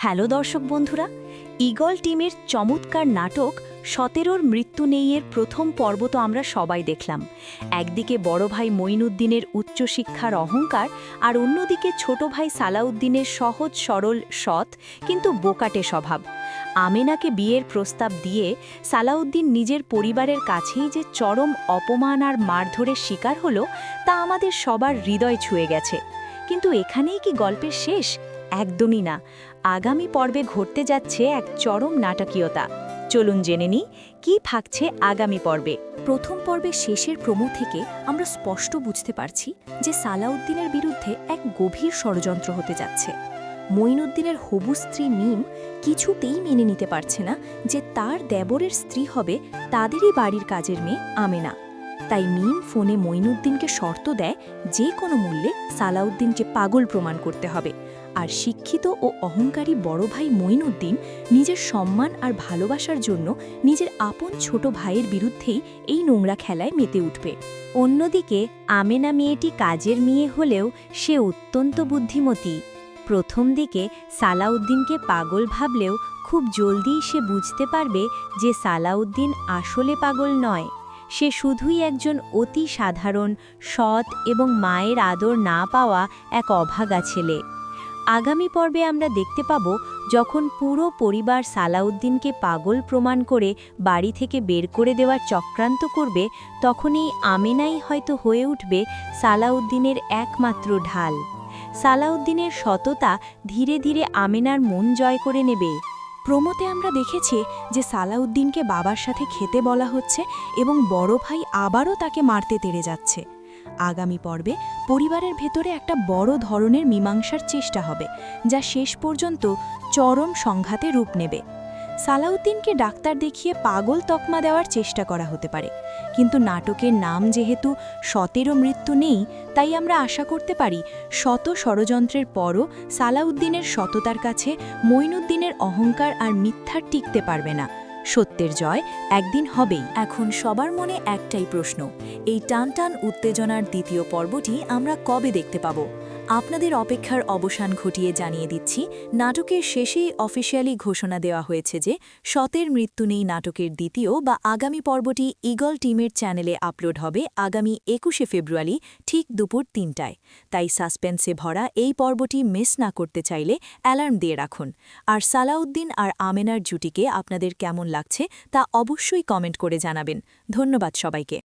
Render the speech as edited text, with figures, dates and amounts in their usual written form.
Hello দর্শক বন্ধুরা, eagle টিমের চমৎকার নাটক ১৭র মৃত্যু নেইয়ের প্রথম পর্ব তো আমরা সবাই দেখলাম। একদিকে বড় ভাই মঈনুদ্দিনের উচ্চশিক্ষার অহংকার, আর অন্যদিকে ছোট ভাই সালাউদ্দিনের সহজ সরল সৎ কিন্তু বোকাটে স্বভাব। আমেনাকে বিয়ের প্রস্তাব দিয়ে সালাউদ্দিন নিজের পরিবারের কাছেই যে চরম অপমান আর মারধরের শিকার হলো, তা আমাদের সবার হৃদয় ছুঁয়ে গেছে। কিন্তু এখানেই কি গল্পের শেষ? একদমই না। আগামী পর্বে ঘটতে যাচ্ছে এক চরম নাটকীয়তা। চলুন জেনে নিই কী থাকছে আগামী পর্বে। প্রথম পর্বের শেষের প্রোমো থেকে আমরা স্পষ্ট বুঝতে পারছি যে সালাউদ্দিনের বিরুদ্ধে এক গভীর ষড়যন্ত্র হতে যাচ্ছে। মঈনুদ্দিনের হবু স্ত্রী মিম কিছুতেই মেনে নিতে পারছে না যে তার দেবরের স্ত্রী হবে তাদেরই বাড়ির কাজের মেয়ে আমেনা। তাই মিম ফোনে মঈনুদ্দিনকে শর্ত দেয় যে কোনো মূল্যে সালাউদ্দিনকে পাগল প্রমাণ করতে হবে, আর শিক্ষিত ও অহংকারী বড় ভাই মঈনুদ্দিন নিজের সম্মান আর ভালোবাসার জন্য নিজের আপন ছোট ভাইয়ের বিরুদ্ধেই এই নোংরা খেলায় মেতে উঠবে। অন্যদিকে আমেনা মেয়েটি কাজের মেয়ে হলেও সে অত্যন্ত বুদ্ধিমতী। প্রথম দিকে সালাউদ্দিনকে পাগল ভাবলেও খুব জলদিই সে বুঝতে পারবে যে সালাউদ্দিন আসলে পাগল নয়, সে শুধুই একজন অতি সাধারণ, সৎ এবং মায়ের আদর না পাওয়া এক অভাগা ছেলে। আগামী পর্বে আমরা দেখতে পাব যখন পুরো পরিবার সালাউদ্দিনকে পাগল প্রমাণ করে বাড়ি থেকে বের করে দেওয়ার চক্রান্ত করবে, তখনই আমেনাই হয়তো হয়ে উঠবে সালাউদ্দিনের একমাত্র ঢাল। সালাউদ্দিনের সততা ধীরে ধীরে আমেনার মন জয় করে নেবে। প্রোমোতে আমরা দেখেছি যে সালাউদ্দিনকে বাবার সাথে খেতে বলা হচ্ছে এবং বড় ভাই আবারও তাকে মারতে তেড়ে যাচ্ছে। আগামী পর্বে পরিবারের ভেতরে একটা বড় ধরনের মীমাংসার চেষ্টা হবে, যা শেষ পর্যন্ত চরম সংঘাতে রূপ নেবে। সালাউদ্দিনকে ডাক্তার দেখিয়ে পাগল তকমা দেওয়ার চেষ্টা করা হতে পারে, কিন্তু নাটকের নাম যেহেতু ১৭ মৃত্যু নেই, তাই আমরা আশা করতে পারি শত ষড়যন্ত্রের পরও সালাউদ্দিনের সততার কাছে মঈনুদ্দিনের অহংকার আর মিথ্যার টিকতে পারবে না। সত্যের জয় একদিন হবেই। এখন সবার মনে একটাই প্রশ্ন, এই টানটান উত্তেজনার দ্বিতীয় পর্বটি আমরা কবে দেখতে পাব? আপনাদের অপেক্ষার অবসান ঘটিয়ে জানিয়ে দিচ্ছি, নাটকের শেষেই অফিসিয়ালি ঘোষণা দেওয়া হয়েছে যে ১৭ মৃত্যু নেই নাটকের দ্বিতীয় বা আগামী পর্বটি ঈগল টিমের চ্যানেলে আপলোড হবে আগামী ২১শে ফেব্রুয়ারি ঠিক দুপুর ৩টায়। তাই সাসপেন্সে ভরা এই পর্বটি মিস না করতে চাইলে অ্যালার্ম দিয়ে রাখুন। আর সালাউদ্দিন আর আমেনার জুটিকে আপনাদের কেমন লাগছে তা অবশ্যই কমেন্ট করে জানাবেন। ধন্যবাদ সবাইকে।